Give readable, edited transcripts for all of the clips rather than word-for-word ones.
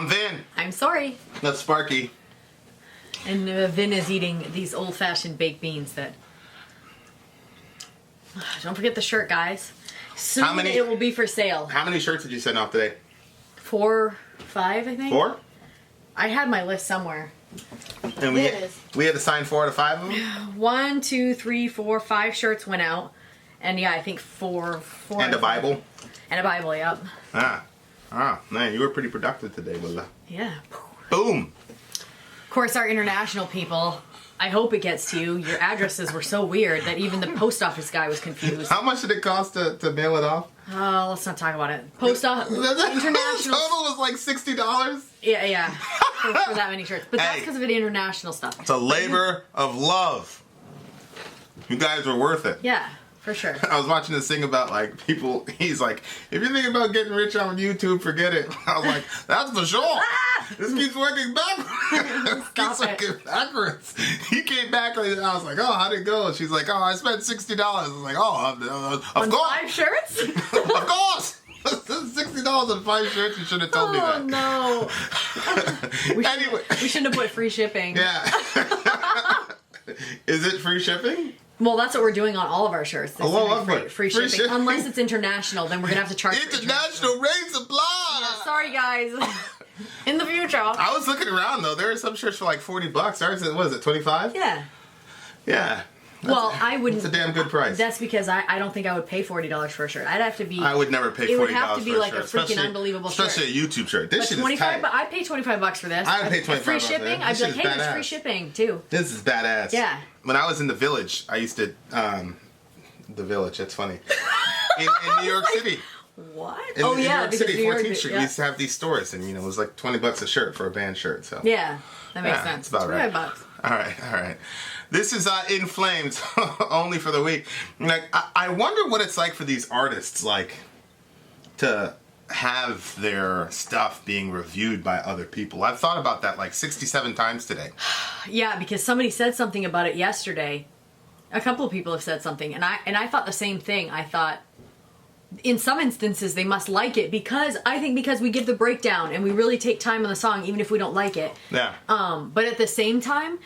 I'm Vin. I'm Sori. That's Sparky. And Vin is eating these old-fashioned baked beans that... Don't forget the shirt, guys. Soon it will be for sale. How many shirts did you send off today? 4, 5, I think. 4? I had my list somewhere. And we had to sign 4 out of 5 of them? 1, 2, 3, 4, 5 shirts went out. And yeah, I think 4 And a Bible? And a Bible, yep. Man, you were pretty productive today, Willa. Yeah. Boom! Of course, our international people, I hope it gets to you. Your addresses were so weird that even the post office guy was confused. How much did it cost to mail it off? Oh, let's not talk about it. Post office, international. Total was like $60? Yeah. For that many shirts. But that's because of the international stuff. It's a labor of love. You guys were worth it. Yeah. For sure. I was watching this thing about like people. He's like, if you're thinking about getting rich on YouTube, forget it. I was like, that's for sure. This keeps working backwards. He came back and I was like, oh, how'd it go? She's like, oh, I spent $60. I was like, oh, of course. 5 shirts? Of course. $60 on 5 shirts. You should have told me that. Oh no. Anyway, we shouldn't have put free shipping. Yeah. Is it free shipping? Well, that's what we're doing on all of our shirts. Free shipping. Unless it's international, then we're going to have to charge international rates apply. Yeah, sorry, guys. In the future. I was looking around, though. There are some shirts for like $40. Ours is, what is it, 25? Yeah. Yeah. I wouldn't. It's a damn good price. That's because I don't think I would pay $40 for a shirt. I'd have to be. I would never pay $40 for a shirt. It would have to be like a freaking unbelievable shirt. Especially a YouTube shirt. This shit is tight. I'd pay $25 for this. I'd pay $25 free shipping. I'd be like, hey, there's free shipping too. This is badass. Yeah. When I was in the Village, I used to the Village. That's funny. In New York City. What? In New York City, 14th Street. Yeah. We used to have these stores, and it was like $20 a shirt for a band shirt. So yeah, that makes sense. That's about right. $25. All right. This is In Flames, only for the week. Like, I wonder what it's like for these artists, like, to have their stuff being reviewed by other people. I've thought about that like 67 times today. Yeah, because somebody said something about it yesterday. A couple of people have said something, and I thought the same thing. I thought, in some instances, they must like it because we give the breakdown and we really take time on the song, even if we don't like it. Yeah. But at the same time,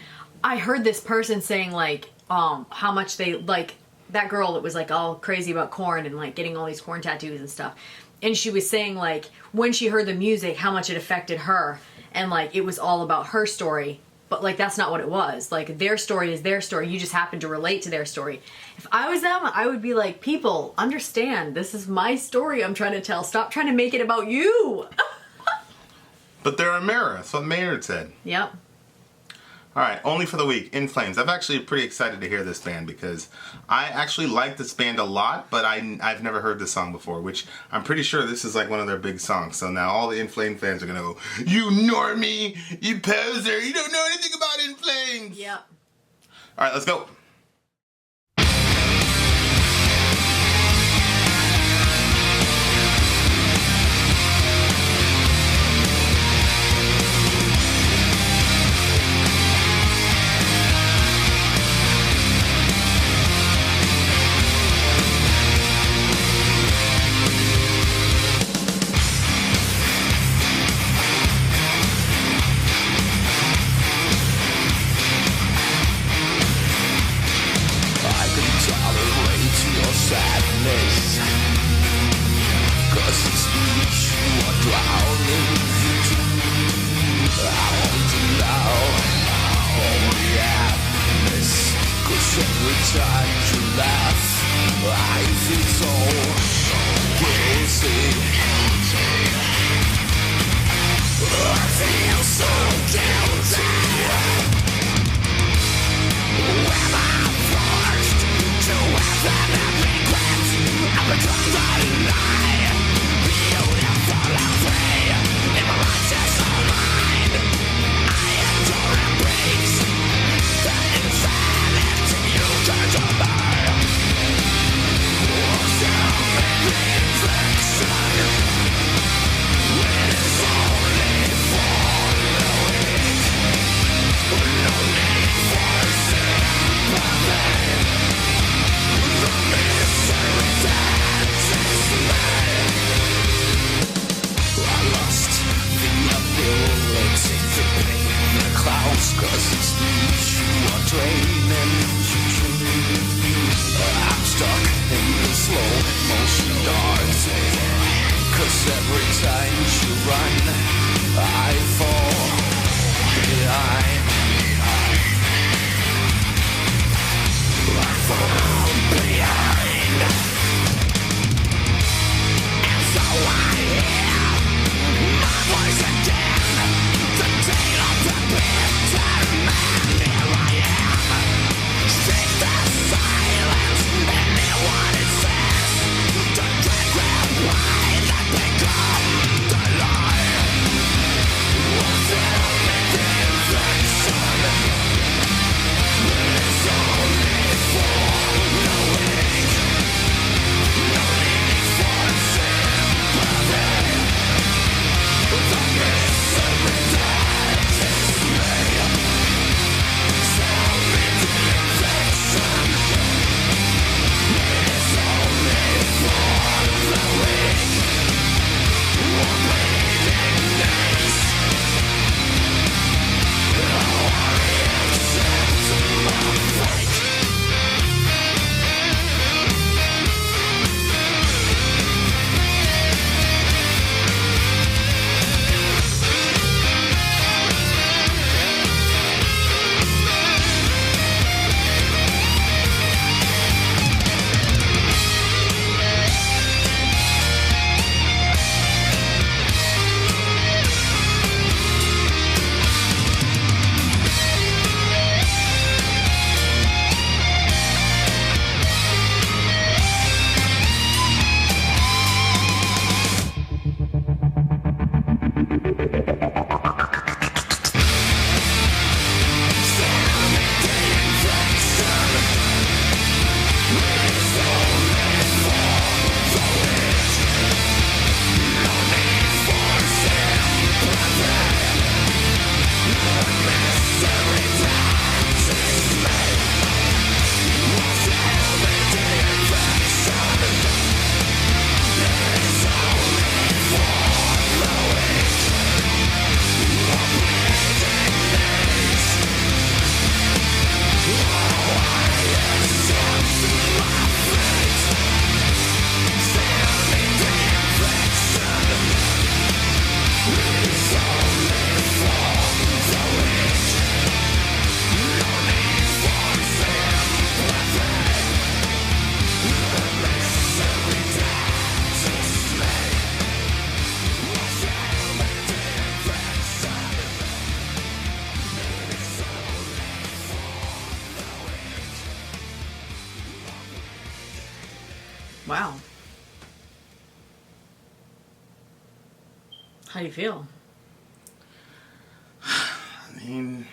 I heard this person saying like, how much they like that girl that was like all crazy about Korn and like getting all these Korn tattoos and stuff. And she was saying like when she heard the music, how much it affected her, and like it was all about her story. But like that's not what it was. Like their story is their story. You just happen to relate to their story. If I was them, I would be like, people, understand. This is my story I'm trying to tell. Stop trying to make it about you. But they're a mirror. That's what Maynard said. Yep. All right, only for the week, In Flames. I'm actually pretty excited to hear this band because I actually like this band a lot, but I've never heard this song before, which I'm pretty sure this is like one of their big songs. So now all the In Flames fans are going to go, you normie, you poser, you don't know anything about In Flames. Yep. All right, let's go. Wow. How do you feel? I mean,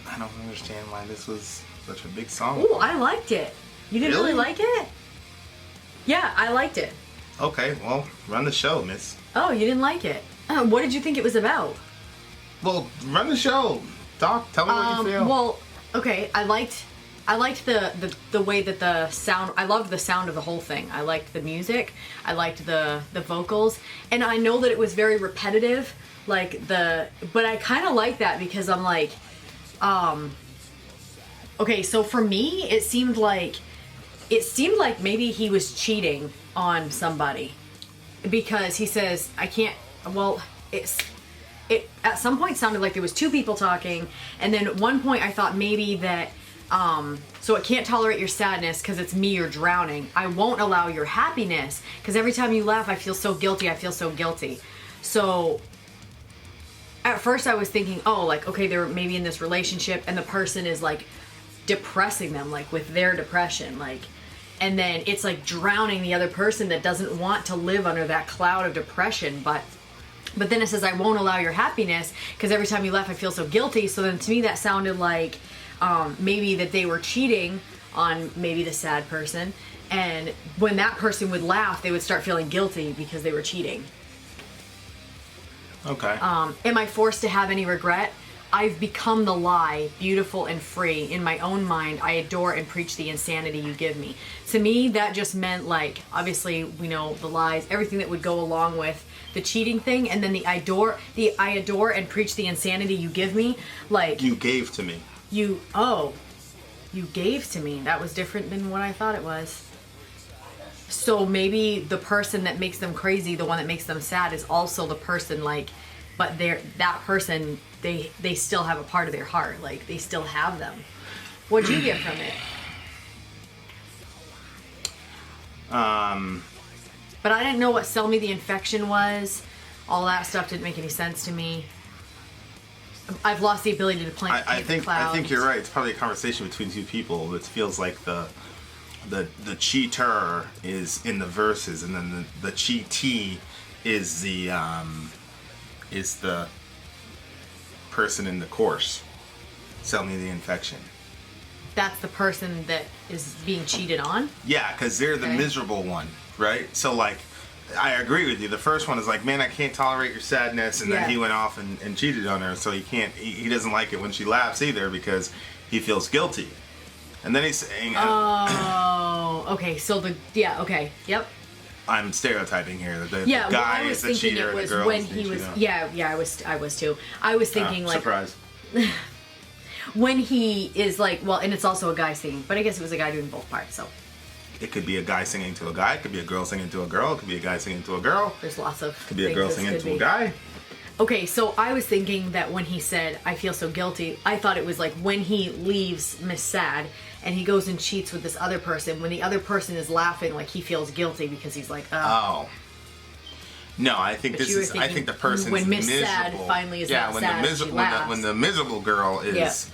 I don't understand why this was such a big song. Ooh, I liked it. You didn't really like it? Yeah, I liked it. Okay, well, run the show, miss. Oh, you didn't like it? What did you think it was about? Well, run the show. Doc, tell me what you feel. Well, okay, I liked the way that the sound, I loved the sound of the whole thing. I liked the music, I liked the vocals, and I know that it was very repetitive, but I kind of like that because I'm like, okay, so for me, it seemed like maybe he was cheating on somebody because he says, I can't, well, it at some point sounded like there was two people talking, and then at one point I thought maybe that so I can't tolerate your sadness because it's me you're drowning. I won't allow your happiness because every time you laugh I feel so guilty. So at first I was thinking, oh, like, okay, they're maybe in this relationship and the person is like depressing them, like with their depression, like, and then it's like drowning the other person that doesn't want to live under that cloud of depression. But then it says, I won't allow your happiness because every time you laugh I feel so guilty. So then to me that sounded like maybe that they were cheating on maybe the sad person, and when that person would laugh they would start feeling guilty because they were cheating. Okay. Am I forced to have any regret? I've become the lie, beautiful and free. In my own mind, I adore and preach the insanity you give me. To me, that just meant, like, obviously, we know the lies, everything that would go along with the cheating thing, and then the I adore and preach the insanity you give me, like... You gave to me. You gave to me. That was different than what I thought it was. So maybe the person that makes them crazy, the one that makes them sad, is also the person, like, but that person, they still have a part of their heart, like they still have them. What'd you get from it? But I didn't know what Sell Me the Infection was. All that stuff didn't make any sense to me. I've lost the ability to play. I think you're right. It's probably a conversation between two people. It feels like the cheater is in the verses, and then the cheatee is the person in the chorus. Sell me the infection. That's the person that is being cheated on? Yeah, because they're the miserable one, right? So, like, I agree with you. The first one is like, man, I can't tolerate your sadness, and then he went off and cheated on her, so he doesn't like it when she laughs either because he feels guilty. And then he's saying, oh, okay, so okay, yep. I'm stereotyping here. The guy is the cheater, and the girl is the cheater. I was too. I was thinking, like... Surprise. When he is like, well, and it's also a guy singing, but I guess it was a guy doing both parts, so... It could be a guy singing to a guy. It could be a girl singing to a girl. It could be a guy singing to a girl. There's lots of It could be a girl singing to a guy. Okay, so I was thinking that when he said, I feel so guilty, I thought it was like when he leaves Miss Sad and he goes and cheats with this other person, when the other person is laughing, like he feels guilty because he's like, oh. No, I think I think the person's when Miss miserable. Sad finally is not sad, she laughs. When the miserable girl is,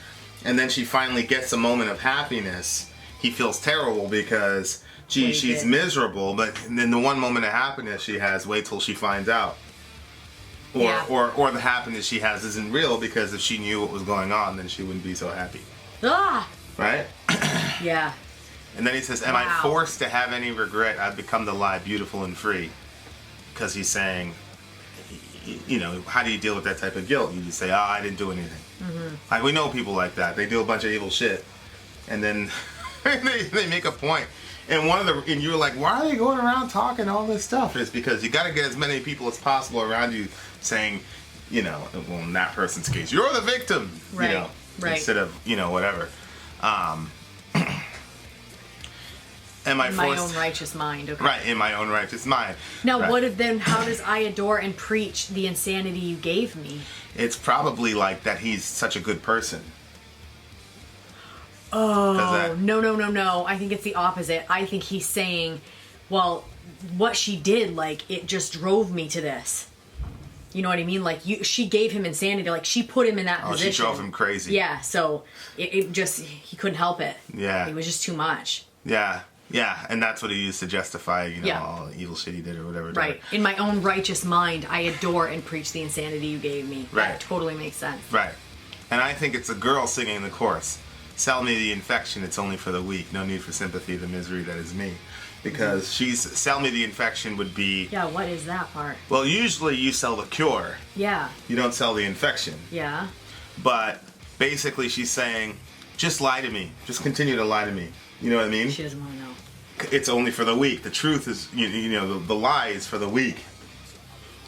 and then she finally gets a moment of happiness, he feels terrible because, gee, she's miserable, but then the one moment of happiness she has, wait till she finds out. Or the happiness she has isn't real because if she knew what was going on, then she wouldn't be so happy. Ah! Right? Yeah. And then he says, am I forced to have any regret? I've become the lie, beautiful and free. Because he's saying, you know, how do you deal with that type of guilt? You just say, I didn't do anything. Mm-hmm. Like, we know people like that. They do a bunch of evil shit. And then they make a point. And and you're like, why are they going around talking all this stuff? It's because you got to get as many people as possible around you saying, you know, well, in that person's case, you're the victim, right, you know, instead of, you know, whatever. In my own righteous mind, okay. Right, in my own righteous mind. Now, how does I adore and preach the insanity you gave me? It's probably like that he's such a good person. Oh, no. I think it's the opposite. I think he's saying, well, what she did, like, it just drove me to this. You know what I mean? Like, she gave him insanity. Like, she put him in that position. She drove him crazy. Yeah, so it just, he couldn't help it. Yeah. It was just too much. Yeah. Yeah, and that's what he used to justify, Yeah. all the evil shit he did or whatever. Right. In my own righteous mind, I adore and preach the insanity you gave me. Right. That totally makes sense. Right. And I think it's a girl singing the chorus. Sell me the infection, it's only for the weak. No need for sympathy, the misery that is me. Because sell me the infection would be... Yeah, what is that part? Well, usually you sell the cure. Yeah. You don't sell the infection. Yeah. But basically she's saying, just lie to me. Just continue to lie to me. You know what I mean? She doesn't want to know. It's only for the weak. The truth is, the lie is for the weak.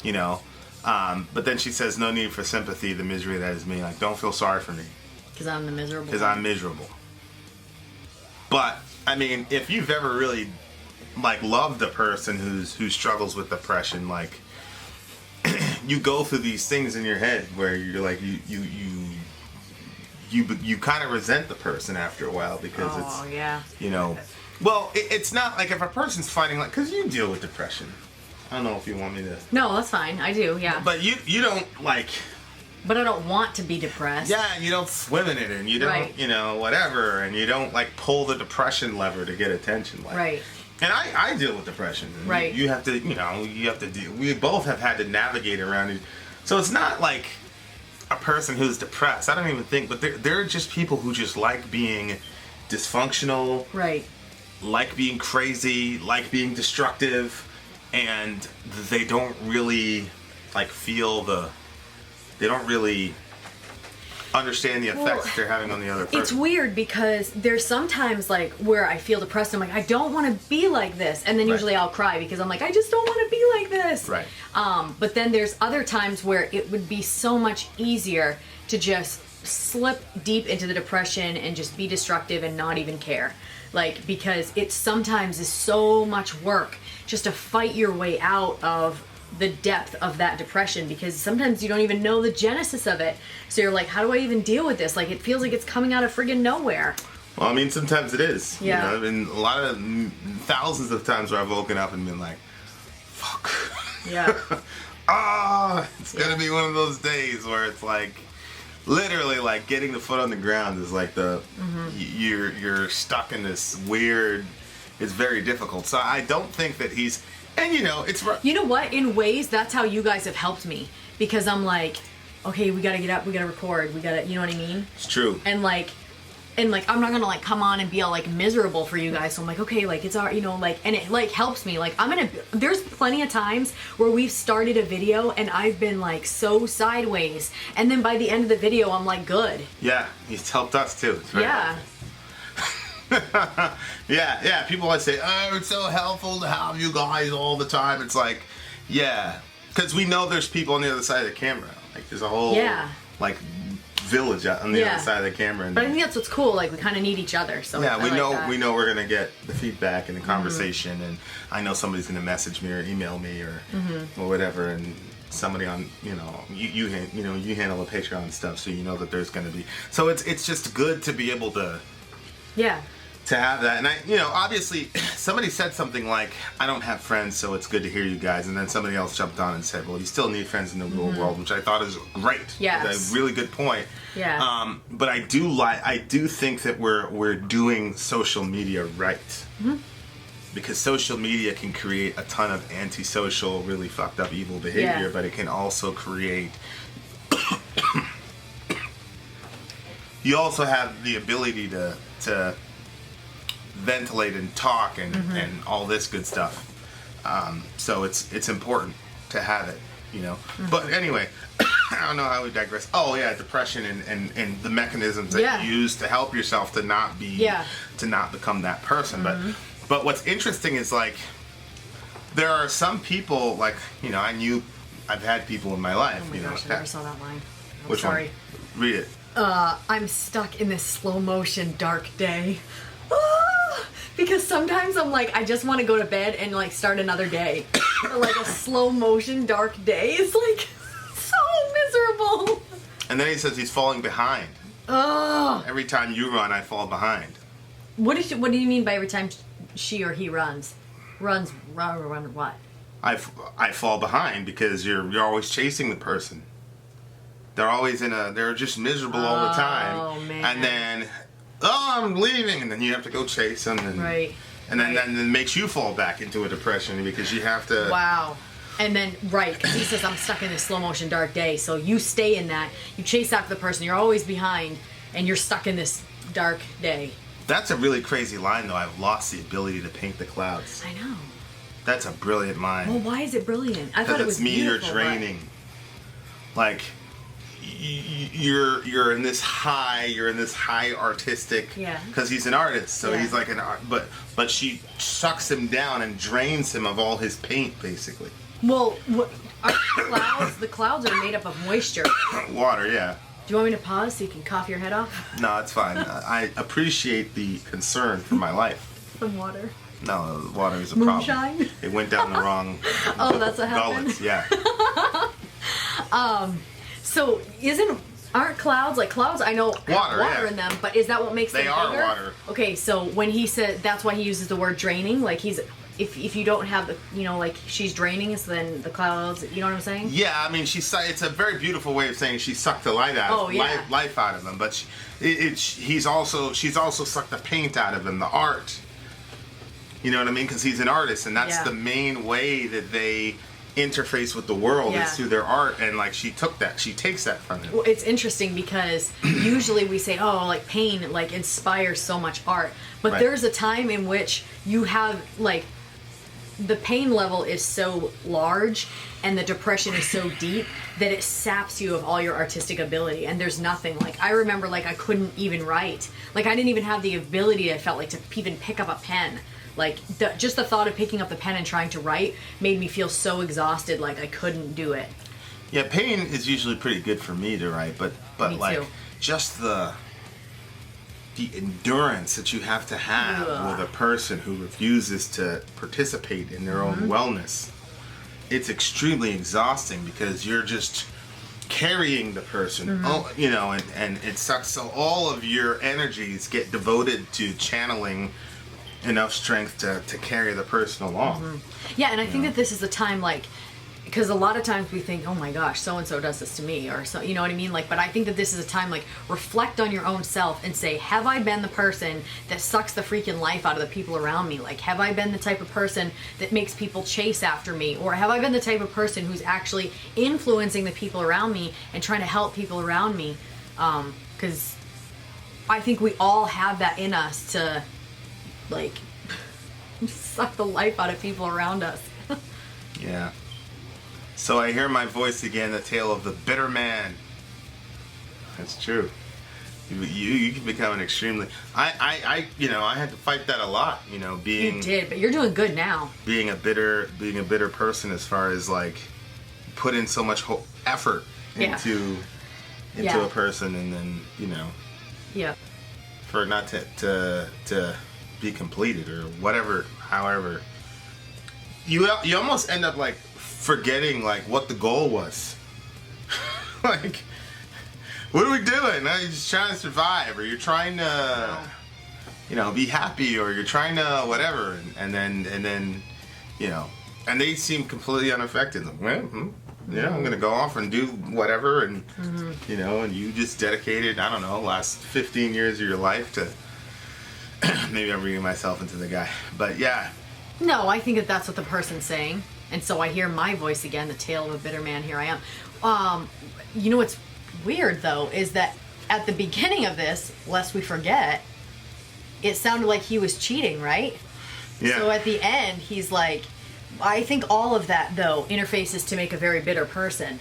But then she says, no need for sympathy, the misery that is me. Like, don't feel sorry for me. Because I'm the miserable. Because I'm miserable. But, I mean, if you've ever really, loved a person who struggles with depression, you go through these things in your head where you're like, you kind of resent the person after a while because well, it's not like if a person's fighting, because you deal with depression. I don't know if you want me to. No, that's fine. I do, yeah. But you don't, But I don't want to be depressed. Yeah, you don't swim in it, and you don't, Right. Whatever, and you don't, pull the depression lever to get attention. Right. And I deal with depression. And Right. You have to, deal. We both have had to navigate around it. So it's not like a person who's depressed. I don't even think, but there are just people who just like being dysfunctional. Right. Like being crazy, like being destructive, and they don't really they don't really understand the effects they're having on the other person. It's weird because there's sometimes where I feel depressed. I'm like, I don't want to be like this, and then usually I'll cry because I'm like, I just don't want to be like this. Right. But then there's other times where it would be so much easier to just slip deep into the depression and just be destructive and not even care. Because it sometimes is so much work just to fight your way out of the depth of that depression, because sometimes you don't even know the genesis of it. So you're like, how do I even deal with this? It feels like it's coming out of friggin' nowhere. Well, I mean, sometimes it is. Yeah. And a lot of thousands of times where I've woken up and been like, fuck. Yeah. It's gonna be one of those days where it's literally getting the foot on the ground is you're stuck in this weird, it's very difficult. So I don't think that he's, and it's You know what? In ways, that's how you guys have helped me, because I'm like, okay, we gotta get up, we gotta record, we gotta, you know what I mean? It's true. And I'm not gonna come on and be all miserable for you guys. So I'm like, okay, it's all, and it helps me. There's plenty of times where we've started a video and I've been so sideways, and then by the end of the video I'm good. Yeah, it's helped us too. It's very Yeah. yeah. People always say, "Oh, it's so helpful to have you guys all the time." It's yeah, because we know there's people on the other side of the camera. There's a whole village on the other side of the camera. And but I think that's what's cool. We kind of need each other. So yeah, that. we know we're gonna get the feedback and the conversation, and I know somebody's gonna message me or email me or whatever, and somebody on you handle the Patreon stuff, so you know that there's gonna be. So it's just good to be able to. Yeah. To have that, and obviously somebody said something like, I don't have friends, so it's good to hear you guys, and then somebody else jumped on and said, well, you still need friends in the real world, which I thought is great. Yes. It's a really good point. Yeah. But I do think that we're doing social media right. Because social media can create a ton of antisocial, really fucked up evil behavior, but it can also create you also have the ability to ventilate and talk and all this good stuff. So it's important to have it, But anyway, I don't know how we digress. Oh yeah, depression and the mechanisms that you use to help yourself to not be to not become that person. But what's interesting is there are some people I've had people in my life. Oh my gosh, I never saw that line. Which sorry. One? Read it. I'm stuck in this slow motion dark day. Because sometimes I'm I just want to go to bed and start another day. But a slow motion dark day is so miserable. And then he says he's falling behind. Ugh. Every time you run, I fall behind. What do you mean by every time she or he runs? Run what? I fall behind because you're always chasing the person. They're just miserable all the time. Oh, man. And then, I'm leaving, and then you have to go chase them. And, right. And then it makes you fall back into a depression because you have to. Wow. And then, right, because he says, I'm stuck in this slow motion dark day. So you stay in that. You chase after the person. You're always behind. And you're stuck in this dark day. That's a really crazy line, though. I've lost the ability to paint the clouds. I know. That's a brilliant line. Well, why is it brilliant? I thought it was beautiful. You're draining. Like, you're in this high artistic. Yeah. Because he's an artist, so Yeah. he's like an art. But she sucks him down and drains him of all his paint, basically. Well, the clouds are made up of moisture. Water, yeah. Do you want me to pause so you can cough your head off? No, it's fine. I appreciate the concern for my life. Some water. No, water is a Moonshine? problem. It went down the wrong. Oh, that's what happened. Gullets, yeah. So aren't clouds like clouds? I know have water yeah. in them, but is that what makes them bigger? They are water. Okay, so when he said that's why he uses the word draining, like if you don't have the like she's draining, so then the clouds, you know what I'm saying? Yeah, I mean it's a very beautiful way of saying she sucked the life out of him, but she's also sucked the paint out of him, the art. You know what I mean? Because he's an artist, and that's the main way that they interface with the world is through their art. And like she takes that from him. Well, it's interesting because usually we say, oh, like pain like inspires so much art, but there's a time in which you have like the pain level is so large and the depression is so deep that it saps you of all your artistic ability, and there's nothing. Like I remember like I couldn't even write, like I didn't even have the ability, I felt like, to even pick up a pen. Like just the thought of picking up the pen and trying to write made me feel so exhausted, like I couldn't do it. Yeah, pain is usually pretty good for me to write, but Me like too. just the endurance that you have to have with a person who refuses to participate in their own wellness. It's extremely exhausting because you're just carrying the person, and it sucks. So all of your energies get devoted to channeling enough strength to carry the person along. Yeah, and I think that this is the time, like, because a lot of times we think, oh my gosh, so and so does this to me, or so, you know what I mean? Like, but I think that this is a time, like, reflect on your own self and say, have I been the person that sucks the freaking life out of the people around me? Like, have I been the type of person that makes people chase after me, or have I been the type of person who's actually influencing the people around me and trying to help people around me? Because I think we all have that in us to, like, suck the life out of people around us. Yeah. So I hear my voice again, the tale of the bitter man. That's true. You can become an extremely. I had to fight that a lot. Being. You did, but you're doing good now. Being a bitter person, as far as like, put in so much effort into a person, and then Yeah. for it not to be completed or whatever. However, you almost end up like forgetting like what the goal was. Like, what are we doing? You're just trying to survive, or you're trying to be happy, or you're trying to whatever, and then and they seem completely unaffected. Like, well, I'm gonna go off and do whatever, and and you just dedicated, I don't know, last 15 years of your life to. Maybe I'm reading myself into the guy, but yeah. No, I think that that's what the person's saying. And so I hear my voice again, the tale of a bitter man, here I am. What's weird, though, is that at the beginning of this, lest we forget, it sounded like he was cheating, right? Yeah. So at the end, he's like, I think all of that, though, interfaces to make a very bitter person.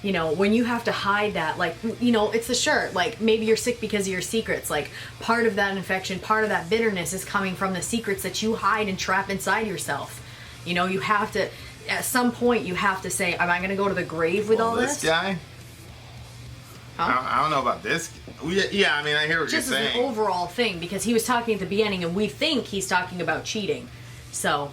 When you have to hide that, like, it's the shirt. Like, maybe you're sick because of your secrets. Like, part of that infection, part of that bitterness is coming from the secrets that you hide and trap inside yourself. You have to, at some point, you have to say, am I going to go to the grave with all this? This guy? Huh? I don't know about this. Yeah, I mean, I hear what Just you're saying. as an overall thing, because he was talking at the beginning, and we think he's talking about cheating. So.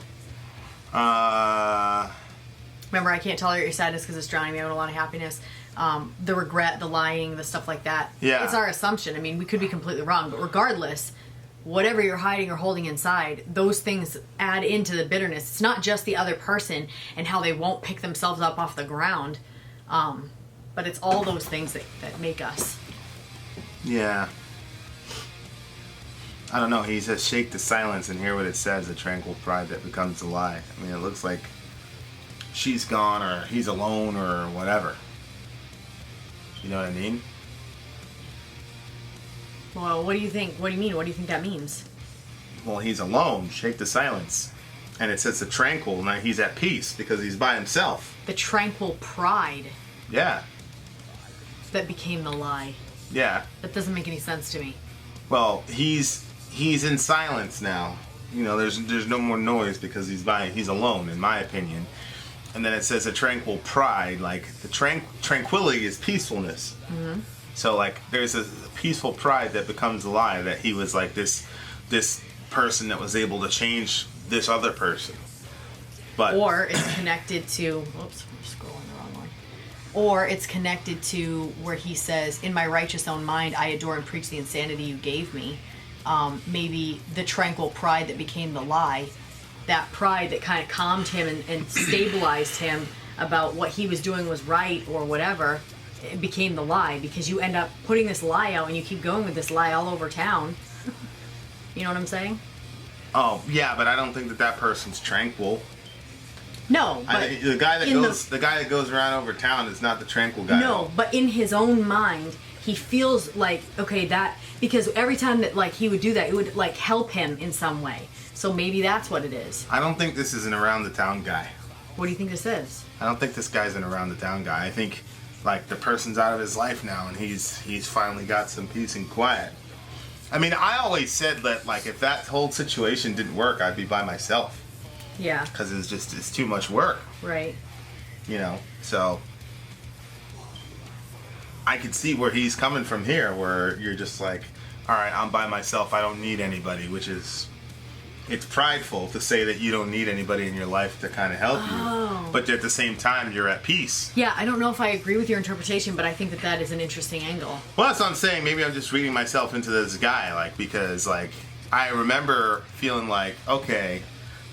Remember, I can't tolerate your sadness because it's drowning me out of a lot of happiness. The regret, the lying, the stuff like that. Yeah. It's our assumption. I mean, we could be completely wrong, but regardless, whatever you're hiding or holding inside, those things add into the bitterness. It's not just the other person and how they won't pick themselves up off the ground, but it's all those things that make us. Yeah. I don't know. He says, shake the silence and hear what it says, a tranquil pride that becomes a lie. I mean, it looks like she's gone or he's alone or whatever. You know what I mean? Well, what do you think? What do you mean? What do you think that means? Well, he's alone. Shake the silence. And it says the tranquil. Now he's at peace because he's by himself. The tranquil pride Yeah. that became the lie. Yeah. That doesn't make any sense to me. Well, he's in silence now. You know, there's no more noise because he's alone, in my opinion. And then it says a tranquil pride, like the tranquility is peacefulness. Mm-hmm. So like there's a peaceful pride that becomes a lie, that he was like this person that was able to change this other person. But or it's connected to whoops, I'm scrolling the wrong one. Or it's connected to where he says, in my righteous own mind I adore and preach the insanity you gave me. Maybe the tranquil pride that became the lie, that pride that kind of calmed him and stabilized him about what he was doing was right or whatever, it became the lie, because you end up putting this lie out and you keep going with this lie all over town. You know what I'm saying? Oh yeah, but I don't think that person's tranquil. No, but the guy that goes around over town is not the tranquil guy. No, but in his own mind, he feels like, okay, that, because every time that like he would do that, it would like help him in some way. So maybe that's what it is. I don't think this is an around the town guy. What do you think this is? I don't think this guy's an around the town guy. I think like the person's out of his life now and he's finally got some peace and quiet. I mean, I always said that like if that whole situation didn't work, I'd be by myself. Yeah. Because it's too much work. Right. You know, so I could see where he's coming from here, where you're just like, all right, I'm by myself. I don't need anybody, which is, it's prideful to say that you don't need anybody in your life to kind of help you. But at the same time, you're at peace. Yeah, I don't know if I agree with your interpretation, but I think that is an interesting angle. Well, that's what I'm saying. Maybe I'm just reading myself into this guy, like, because like I remember feeling like, okay,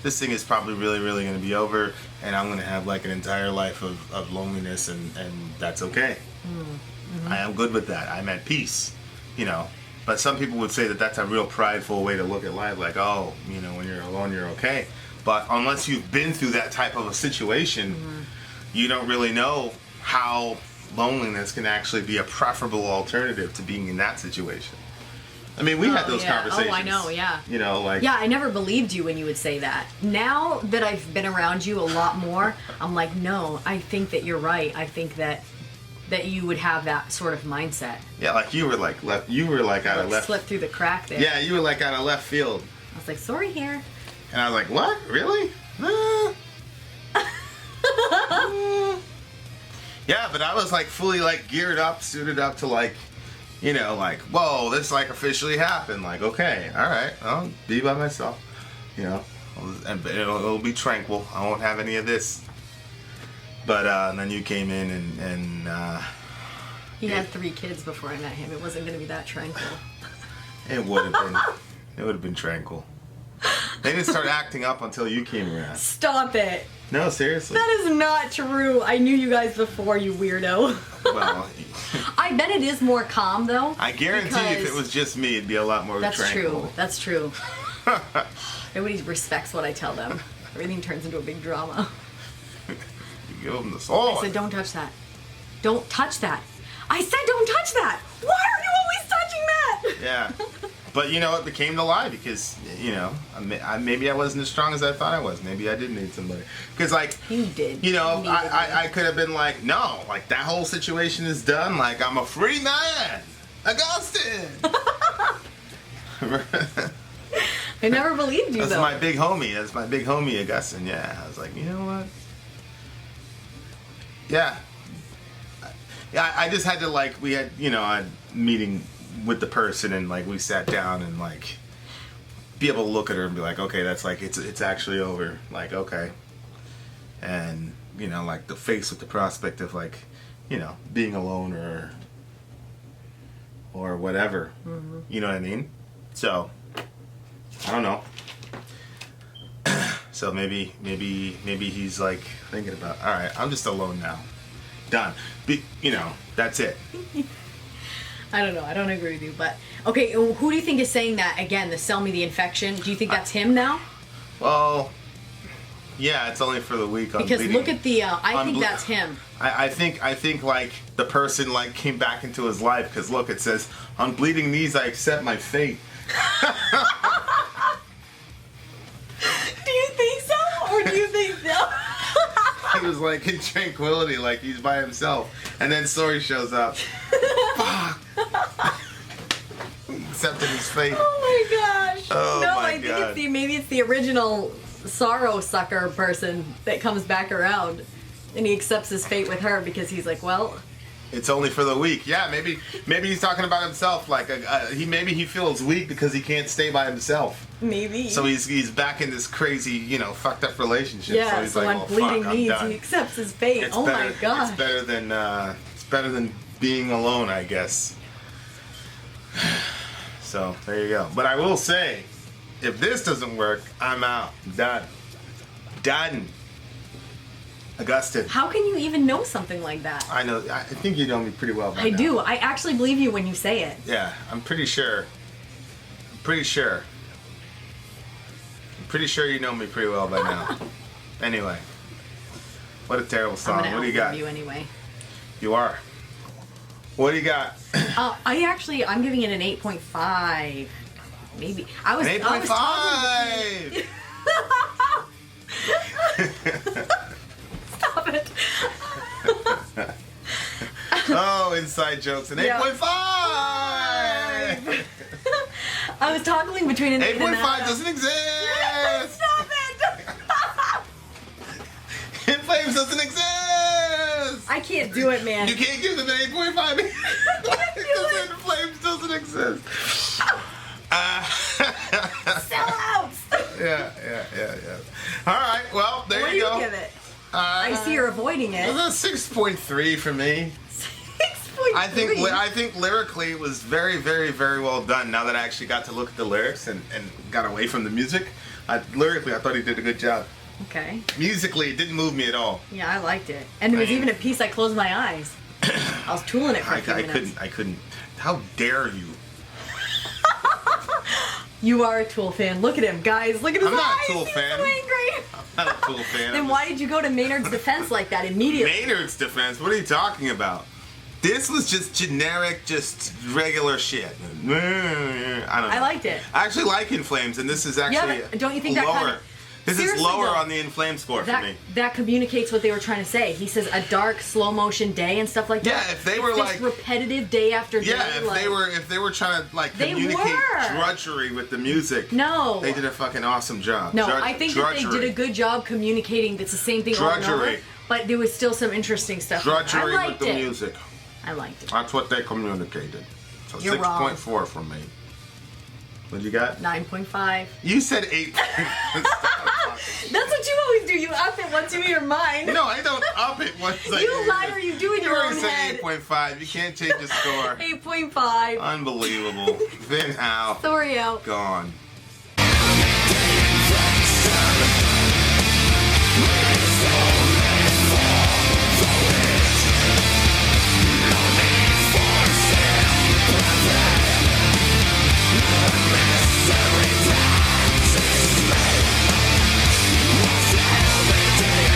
this thing is probably really, really going to be over, and I'm going to have like an entire life of loneliness, and that's okay. Mm-hmm. I am good with that. I'm at peace, you know. But some people would say that that's a real prideful way to look at life, like, oh, you know, when you're alone, you're okay. But unless you've been through that type of a situation, you don't really know how loneliness can actually be a preferable alternative to being in that situation. I mean, we had those conversations. Oh, I know, yeah. You know, like... Yeah, I never believed you when you would say that. Now that I've been around you a lot more, I'm like, no, I think that you're right. I think that you would have that sort of mindset. Yeah, like you were like out of left... Slipped through the crack there. Yeah, you were like out of left field. I was like, sorry here. And I was like, what? Really? Yeah, but I was like fully like geared up, suited up to like, you know, like, whoa, this like officially happened. Like, okay, all right, I'll be by myself, you know, and it'll be tranquil. I won't have any of this. But and then you came in and he had 3 kids before I met him. It wasn't going to be that tranquil. It would have been. It would have been tranquil. They didn't start acting up until you came around. Stop it. No, seriously. That is not true. I knew you guys before, you weirdo. Well, I bet it is more calm, though. I guarantee if it was just me, it'd be a lot more tranquil. That's true. Nobody respects what I tell them. Everything turns into a big drama. You give them the sword. I said, don't touch that. Don't touch that. I said, don't touch that. Why are you always touching that? Yeah. But, you know, it became the lie because, you know, maybe I wasn't as strong as I thought I was. Maybe I did need somebody. Because, like, you did. You know, I could have been like, no, like, that whole situation is done. Like, I'm a free man. Augustine. I never believed you, That's though. my big homie. That's my big homie, Augustine. Yeah. I was like, you know what? Yeah. Yeah, I just had to, like, we had, you know, a meeting with the person, and like we sat down and like be able to look at her and be like, okay, that's like it's actually over, like, okay. And you know, like the face with the prospect of like, you know, being alone or whatever. Mm-hmm. You know what I mean? So I don't know. So maybe he's like thinking about, all right, I'm just alone now, done. You know, that's it. I don't know. I don't agree with you, but okay. Who do you think is saying that again? The sell me the infection. Do you think that's him now? Well, yeah, it's only for the week. Because look at the. I think that's him. I think like the person like came back into his life because look, it says on bleeding knees I accept my fate. Do you think so, or do you think no? He was like in tranquility, like he's by himself, and then Sori shows up. Fuck. He accepted his fate. Oh my gosh! Oh no, my I think God. maybe it's the original sorrow sucker person that comes back around, and he accepts his fate with her because he's like, well. It's only for the week. Yeah, maybe he's talking about himself. Like maybe he feels weak because he can't stay by himself. Maybe. So he's back in this crazy, fucked up relationship. Yeah. So he's So like, on bleeding fuck, I'm knees, done. he accepts his fate. It's Oh better, my gosh. It's better than being alone, I guess. So there you go. But I will say, if this doesn't work, I'm out. Done. Augustine. How can you even know something like that? I know. I think you know me pretty well by I now. do. I actually believe you when you say it. Yeah, I'm pretty sure. Pretty sure you know me pretty well by now. Anyway, what a terrible song. I'm gonna What do you got? outlive you anyway. You are. What do you got? I'm giving it an 8.5. Maybe. I was An 8.5! Stop it. Oh, inside jokes. An Yeah. 8.5! I was toggling between an 8 and 8.5 a doesn't exist! Stop it! In Flames doesn't exist! I can't do it, man. You can't give them an 8.5 because In Flames doesn't exist. Sellouts! Yeah. All right, well, there What do you you go. give it? I see you're avoiding it. It was a 6.3 for me. 6.3. I think lyrically it was very, very, very well done. Now that I actually got to look at the lyrics and got away from the music, lyrically I thought he did a good job. Okay. Musically, it didn't move me at all. Yeah, I liked it. And there was even a piece I closed my eyes. I was tooling it for a few minutes. I couldn't. How dare you? You are a Tool fan. Look at him, guys. Look at his I'm not a eyes. Tool He's fan. so angry. I'm not a Tool fan. Then why did you go to Maynard's defense like that immediately? Maynard's defense? What are you talking about? This was just generic, just regular shit. I don't know. I liked it. I actually like In Flames, and this is actually but don't you think that lower. kinda- This is Seriously, lower though, on the In Flames score for me. That communicates what they were trying to say. He says a dark, slow motion day and stuff like that. Yeah, if they were It's like just repetitive day after day. Yeah, if they were trying to like They communicate were. drudgery with the music. No. They did a fucking awesome job. No, I think that they did a good job communicating. That's the same thing over and over. Drudgery. But there was still some interesting stuff. Drudgery I with liked the it. music. I liked it. That's what they communicated. So You're wrong. 6.4 from me. What you got? 9.5. You said 8. That's what you always do. You up it once you hear mine. No, I don't up it once I You hear liar, it. you do in You your already own said head. 8.5. You can't change the score. 8.5. Unbelievable. Vin out. Sorry out. Gone.